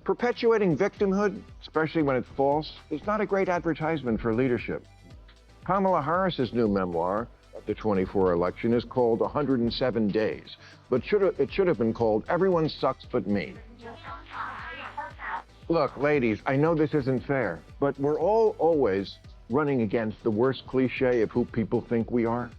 Perpetuating victimhood, especially when it's false, is not a great advertisement for leadership. Kamala Harris's new memoir, the 24 election, is called 107 Days, but it should have been called Everyone Sucks But Me. Look, ladies, I know this isn't fair, but we're all always running against the worst cliche of who people think we are.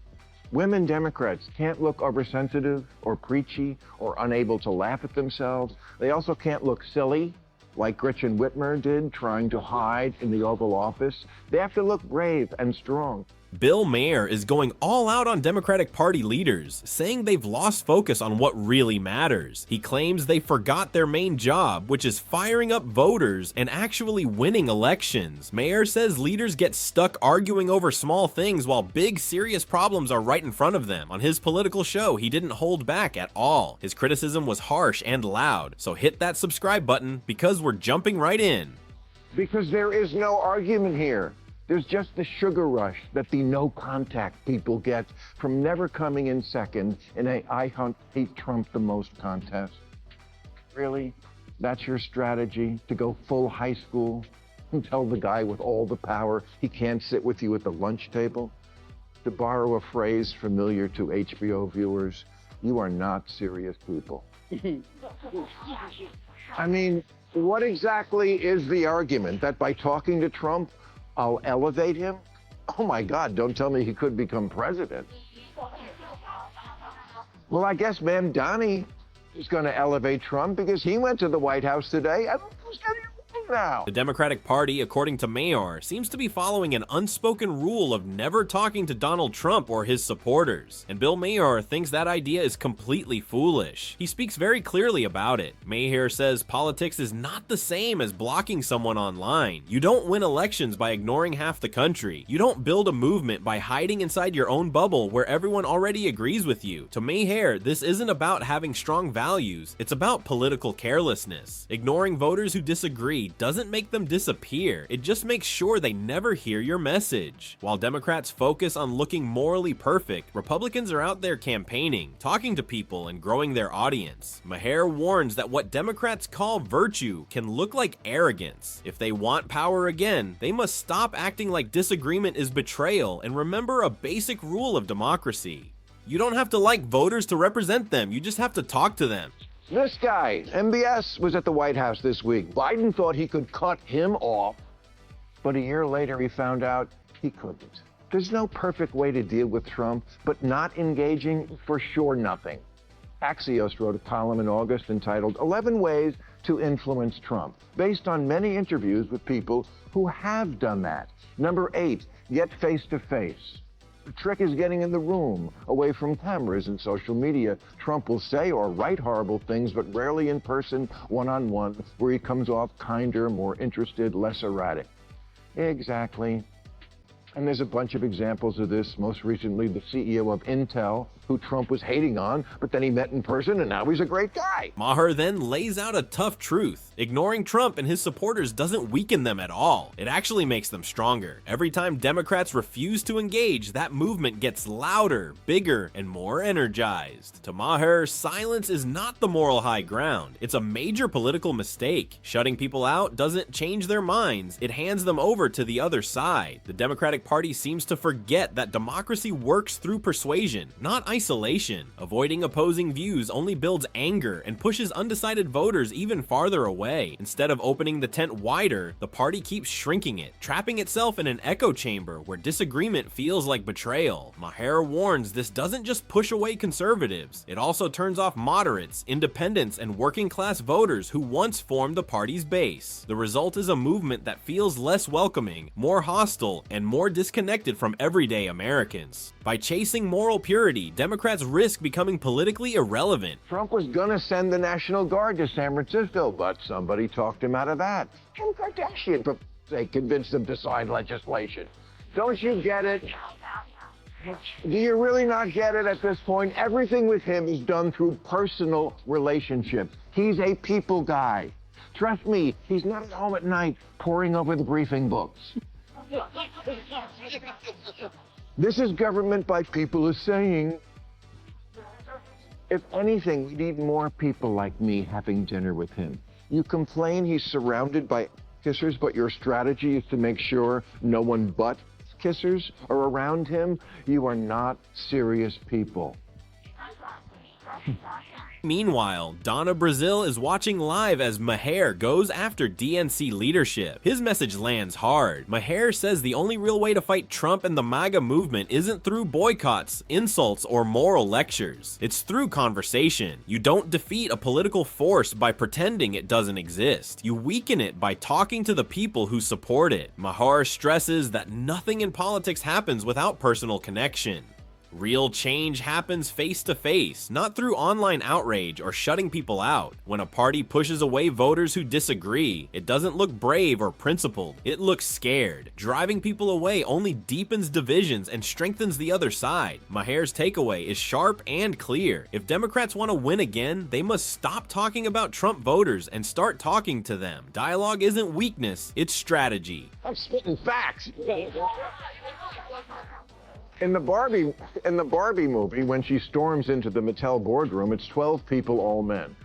Women Democrats can't look oversensitive or preachy or unable to laugh at themselves. They also can't look silly, like Gretchen Whitmer did, trying to hide in the Oval Office. They have to look brave and strong. Bill Maher is going all out on Democratic Party leaders, saying they've lost focus on what really matters. He claims they forgot their main job, which is firing up voters and actually winning elections. Maher says leaders get stuck arguing over small things while big, serious problems are right in front of them. On his political show, he didn't hold back at all. His criticism was harsh and loud, so hit that subscribe button because we're jumping right in. Because there is no argument here. There's just the sugar rush that the no contact people get from never coming in second in a I hate Trump the most contest. Really? That's your strategy, to go full high school and tell the guy with all the power he can't sit with you at the lunch table? To borrow a phrase familiar to HBO viewers, you are not serious people. I mean, what exactly is the argument? That by talking to Trump, I'll elevate him? Oh my God, don't tell me he could become president. Well, I guess Ma'am Donnie is going to elevate Trump because he went to the White House today. And who's getting now? The Democratic Party, according to Maher, seems to be following an unspoken rule of never talking to Donald Trump or his supporters, and Bill Maher thinks that idea is completely foolish. He speaks very clearly about it. Maher says politics is not the same as blocking someone online. You don't win elections by ignoring half the country. You don't build a movement by hiding inside your own bubble where everyone already agrees with you. To Maher, this isn't about having strong values, it's about political carelessness. Ignoring voters who disagree doesn't make them disappear, it just makes sure they never hear your message. While Democrats focus on looking morally perfect, Republicans are out there campaigning, talking to people, and growing their audience. Maher warns that what Democrats call virtue can look like arrogance. If they want power again, they must stop acting like disagreement is betrayal and remember a basic rule of democracy. You don't have to like voters to represent them, you just have to talk to them. This guy, MBS, was at the White House this week. Biden thought he could cut him off, but a year later he found out he couldn't. There's no perfect way to deal with Trump, but not engaging, for sure nothing. Axios wrote a column in August entitled 11 Ways to Influence Trump, based on many interviews with people who have done that. Number 8, get face-to-face. The trick is getting in the room, away from cameras and social media. Trump will say or write horrible things, but rarely in person, one-on-one, where he comes off kinder, more interested, less erratic. Exactly. And there's a bunch of examples of this, most recently the CEO of Intel, who Trump was hating on, but then he met in person and now he's a great guy. Maher then lays out a tough truth. Ignoring Trump and his supporters doesn't weaken them at all. It actually makes them stronger. Every time Democrats refuse to engage, that movement gets louder, bigger, and more energized. To Maher, silence is not the moral high ground. It's a major political mistake. Shutting people out doesn't change their minds. It hands them over to the other side. The Democratic Party seems to forget that democracy works through persuasion, not isolation. Avoiding opposing views only builds anger and pushes undecided voters even farther away. Instead of opening the tent wider, the party keeps shrinking it, trapping itself in an echo chamber where disagreement feels like betrayal. Maher warns this doesn't just push away conservatives, it also turns off moderates, independents, and working class voters who once formed the party's base. The result is a movement that feels less welcoming, more hostile, and more disconnected from everyday Americans. By chasing moral purity, Democrats risk becoming politically irrelevant. Trump was gonna send the National Guard to San Francisco, but somebody talked him out of that. Kim Kardashian, for sake, convinced him to sign legislation. Don't you get it? Do you really not get it at this point? Everything with him is done through personal relationships. He's a people guy. Trust me, he's not at home at night poring over the briefing books. This is government by people is saying, if anything, we need more people like me having dinner with him. You complain he's surrounded by kissers, but your strategy is to make sure no one but kissers are around him? You are not serious people. Meanwhile, Donna Brazil is watching live as Maher goes after DNC leadership. His message lands hard. Maher says the only real way to fight Trump and the MAGA movement isn't through boycotts, insults, or moral lectures. It's through conversation. You don't defeat a political force by pretending it doesn't exist. You weaken it by talking to the people who support it. Maher stresses that nothing in politics happens without personal connection. Real change happens face to face, not through online outrage or shutting people out. When a party pushes away voters who disagree, it doesn't look brave or principled, it looks scared. Driving people away only deepens divisions and strengthens the other side. Maher's takeaway is sharp and clear. If Democrats want to win again, they must stop talking about Trump voters and start talking to them. Dialogue isn't weakness, it's strategy. I'm spitting facts. In the Barbie movie, when she storms into the Mattel boardroom, it's 12 people, all men.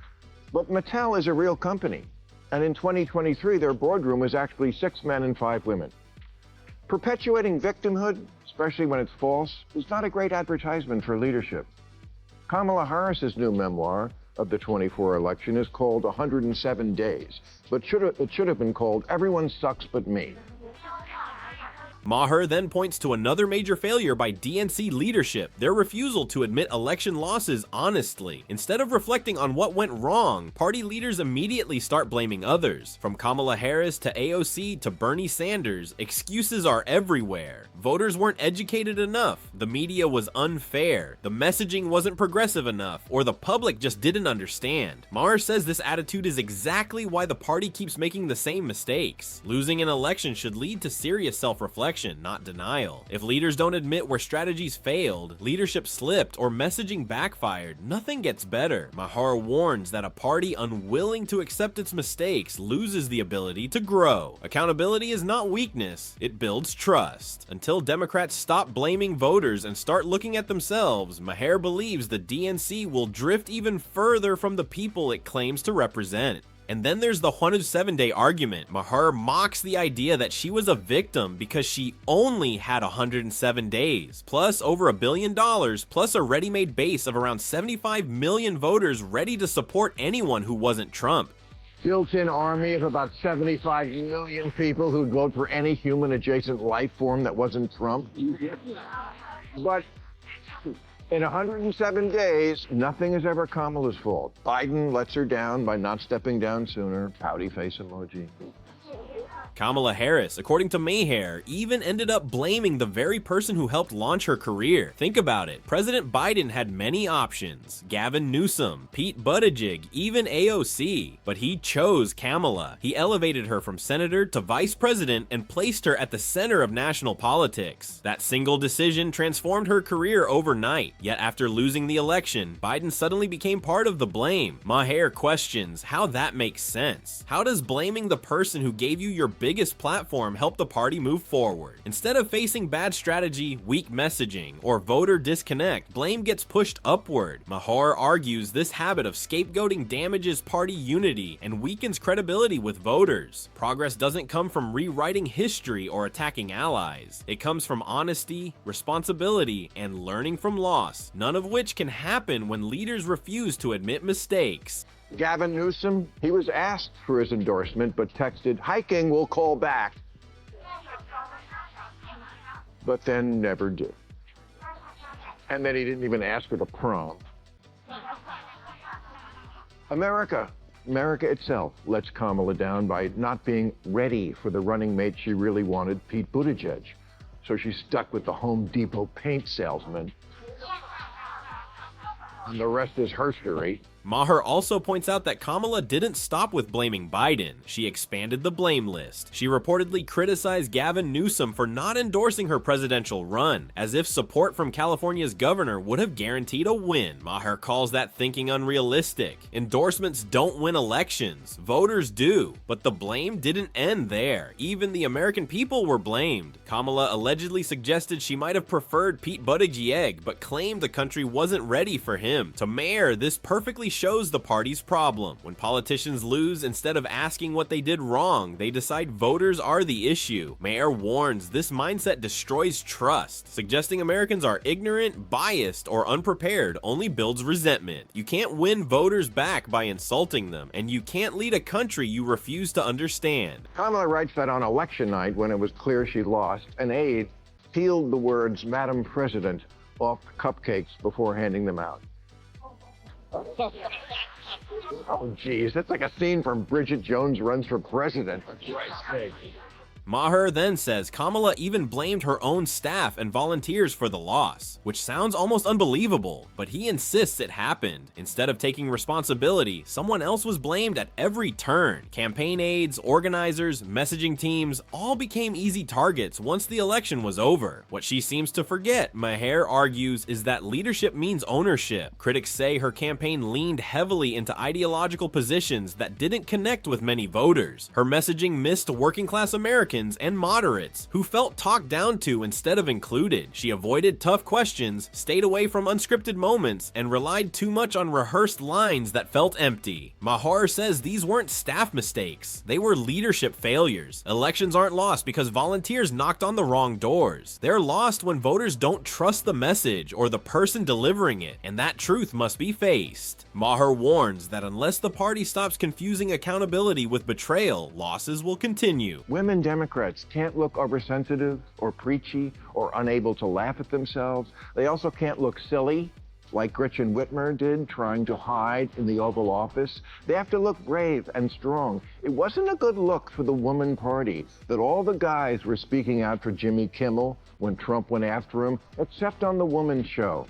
But Mattel is a real company, and in 2023, their boardroom was actually 6 men and 5 women. Perpetuating victimhood, especially when it's false, is not a great advertisement for leadership. Kamala Harris's new memoir of the 24 election is called 107 Days, but it should have been called Everyone Sucks But Me. Maher then points to another major failure by DNC leadership, their refusal to admit election losses honestly. Instead of reflecting on what went wrong, party leaders immediately start blaming others. From Kamala Harris to AOC to Bernie Sanders, excuses are everywhere. Voters weren't educated enough, the media was unfair, the messaging wasn't progressive enough, or the public just didn't understand. Maher says this attitude is exactly why the party keeps making the same mistakes. Losing an election should lead to serious self-reflection, not denial. If leaders don't admit where strategies failed, leadership slipped, or messaging backfired, nothing gets better. Maher warns that a party unwilling to accept its mistakes loses the ability to grow. Accountability is not weakness, it builds trust. Until Democrats stop blaming voters and start looking at themselves, Maher believes the DNC will drift even further from the people it claims to represent. And then there's the 107-day argument. Maher mocks the idea that she was a victim because she only had 107 days, plus over $1 billion, plus a ready-made base of around 75 million voters ready to support anyone who wasn't Trump. Built-in army of about 75 million people who'd vote for any human-adjacent life form that wasn't Trump. But in 107 days, nothing is ever Kamala's fault. Biden lets her down by not stepping down sooner. Pouty face emoji. Kamala Harris, according to Maher, even ended up blaming the very person who helped launch her career. Think about it. President Biden had many options. Gavin Newsom, Pete Buttigieg, even AOC. But he chose Kamala. He elevated her from senator to vice president and placed her at the center of national politics. That single decision transformed her career overnight. Yet after losing the election, Biden suddenly became part of the blame. Maher questions how that makes sense. How does blaming the person who gave you your biggest platform help the party move forward? Instead of facing bad strategy, weak messaging, or voter disconnect, blame gets pushed upward. Maher argues this habit of scapegoating damages party unity and weakens credibility with voters. Progress doesn't come from rewriting history or attacking allies. It comes from honesty, responsibility, and learning from loss, none of which can happen when leaders refuse to admit mistakes. Gavin Newsom, he was asked for his endorsement, but texted, "Hiking, we'll call back." But then never did. And then he didn't even ask for the prom. America itself lets Kamala down by not being ready for the running mate she really wanted, Pete Buttigieg. So she's stuck with the Home Depot paint salesman. And the rest is herstory. Maher also points out that Kamala didn't stop with blaming Biden. She expanded the blame list. She reportedly criticized Gavin Newsom for not endorsing her presidential run, as if support from California's governor would have guaranteed a win. Maher calls that thinking unrealistic. Endorsements don't win elections. Voters do. But the blame didn't end there. Even the American people were blamed. Kamala allegedly suggested she might have preferred Pete Buttigieg, but claimed the country wasn't ready for him. To Maher, this perfectly shows the party's problem. When politicians lose, instead of asking what they did wrong, they decide voters are the issue. Maher warns this mindset destroys trust. Suggesting Americans are ignorant, biased, or unprepared only builds resentment. You can't win voters back by insulting them, and you can't lead a country you refuse to understand. Kamala writes that on election night, when it was clear she lost, an aide peeled the words "Madam President" off cupcakes before handing them out. Oh, geez, that's like a scene from Bridget Jones Runs for President. For Christ's sake. Maher then says Kamala even blamed her own staff and volunteers for the loss, which sounds almost unbelievable, but he insists it happened. Instead of taking responsibility, someone else was blamed at every turn. Campaign aides, organizers, messaging teams all became easy targets once the election was over. What she seems to forget, Maher argues, is that leadership means ownership. Critics say her campaign leaned heavily into ideological positions that didn't connect with many voters. Her messaging missed working-class Americans and moderates, who felt talked down to instead of included. She avoided tough questions, stayed away from unscripted moments, and relied too much on rehearsed lines that felt empty. Maher says these weren't staff mistakes, they were leadership failures. Elections aren't lost because volunteers knocked on the wrong doors. They're lost when voters don't trust the message or the person delivering it, and that truth must be faced. Maher warns that unless the party stops confusing accountability with betrayal, losses will continue. Women Democrats can't look oversensitive or preachy or unable to laugh at themselves. They also can't look silly, like Gretchen Whitmer did, trying to hide in the Oval Office. They have to look brave and strong. It wasn't a good look for the woman party that all the guys were speaking out for Jimmy Kimmel when Trump went after him, except on the Woman Show,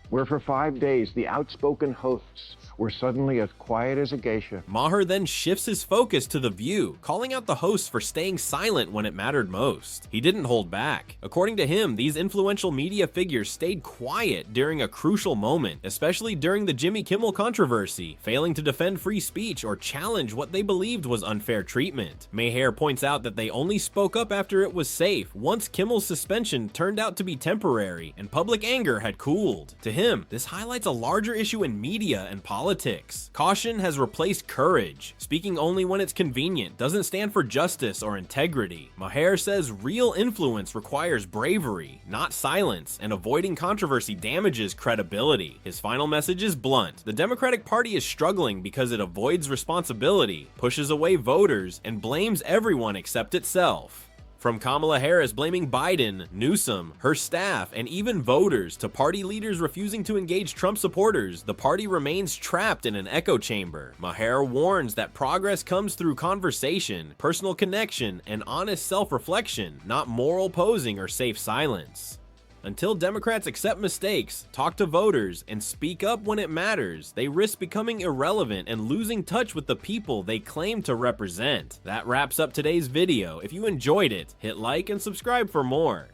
where for 5 days the outspoken hosts were suddenly as quiet as a geisha. Maher then shifts his focus to The View, calling out the hosts for staying silent when it mattered most. He didn't hold back. According to him, these influential media figures stayed quiet during a crucial moment, especially during the Jimmy Kimmel controversy, failing to defend free speech or challenge what they believed was unfair treatment. Maher points out that they only spoke up after it was safe, once Kimmel's suspension turned out to be temporary and public anger had cooled. To him, this highlights a larger issue in media and politics. Caution has replaced courage. Speaking only when it's convenient doesn't stand for justice or integrity. Maher says real influence requires bravery, not silence, and avoiding controversy damages credibility. His final message is blunt. The Democratic Party is struggling because it avoids responsibility, pushes away voters, and blames everyone except itself. From Kamala Harris blaming Biden, Newsom, her staff, and even voters, to party leaders refusing to engage Trump supporters, the party remains trapped in an echo chamber. Maher warns that progress comes through conversation, personal connection, and honest self-reflection, not moral posing or safe silence. Until Democrats accept mistakes, talk to voters, and speak up when it matters, they risk becoming irrelevant and losing touch with the people they claim to represent. That wraps up today's video. If you enjoyed it, hit like and subscribe for more.